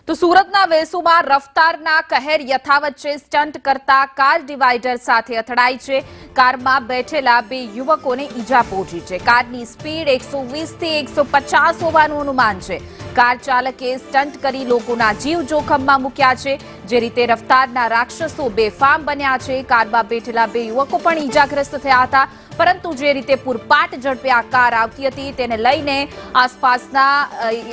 તો સુરતના વેસુમાં રફતારના કહેર યથાવત છે। સ્ટન્ટ કરતા કાર ડિવાઈડર સાથે અથડાઈ છે। કારમાં બેઠેલા બે યુવકોને ઈજા પહોંચી છે। કારની સ્પીડ 120 થી 150 હોવાનું અનુમાન છે। કાર ચાલકે સ્ટન્ટ કરી લોકોના જીવ જોખમમાં મૂક્યા છે। જે રીતે રફતારના રાક્ષસો બેફામ બન્યા છે। કારમાં બેઠેલા બે યુવકો પણ ઈજાગ્રસ્ત થયા હતા, પરંતુ જે રીતે પૂરપાટ ઝડપે આ કાર આવતી હતી તેને લઈને આસપાસના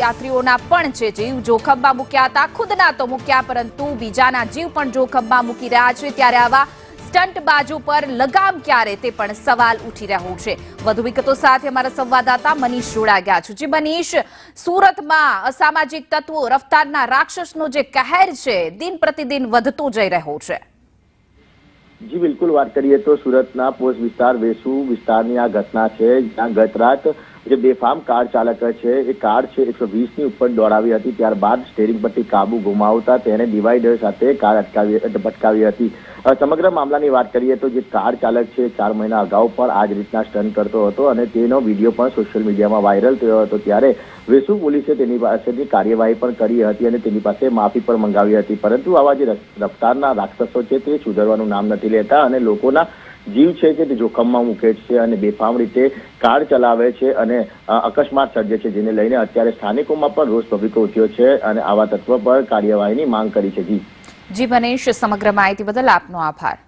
યાત્રીઓના પણ છે જીવ જોખમમાં મૂક્યા હતા। ખુદના તો મૂક્યા, પરંતુ બીજાના જીવ પણ જોખમમાં મૂકી રહ્યા છે। ત્યારે આવા સ્ટન્ટ બાજુ પર લગામ ક્યારે તે પણ સવાલ ઉઠી રહ્યો છે। વધુ વિગતો સાથે અમારા સંવાદદાતા મનીષ જોડાઈ ગયા છે। જી મનીષ, સુરતમાં અસામાજિક તત્વો રફતારના રાક્ષસનો જે કહેર છે દિન પ્રતિદિન વધતો જઈ રહ્યો છે। જી બિલકુલ, વાત કરીએ તો સુરતના પોસ્ટ વિસ્તાર વેસુ વિસ્તારની આ ઘટના છે, જ્યાં ગત રાત જે બેફામ કાર ચાલક છે એ કાર છે 120 ની ઉપર દોડાવી હતી। ત્યારબાદ સ્ટેરિંગ પરથી કાબુ ગુમાવતા તેને ડિવાઈડર સાથે કાર ભટકાવી હતી। સમગ્ર મામલાની વાત કરીએ તો જે કાર ચાલક છે 4 મહિના અગાઉ પણ આ જ રીતના સ્ટન્ટ કરતો હતો અને તેનો વિડીયો પણ સોશિયલ મીડિયામાં વાયરલ થયો હતો। ત્યારે વેસુ પોલીસે તેની પાસેથી કાર્યવાહી પણ કરી હતી અને તેની પાસે માફી પણ મંગાવી હતી, પરંતુ આવા જે રફતારના રાક્ષસો છે તે સુધરવાનું નામ નથી લેતા અને લોકોના જીવ છે કે તે જોખમમાં મૂકે છે અને બેફામ રીતે કાર ચલાવે છે અને અકસ્માત સર્જે છે, જેને લઈને અત્યારે સ્થાનિકોમાં પણ રોષ ભભૂકો ઉઠ્યો છે અને આવા તત્વો પર કાર્યવાહીની માંગ કરી છે। જી મનીષ, સમગ્ર માહિતી બદલ આપનો આભાર।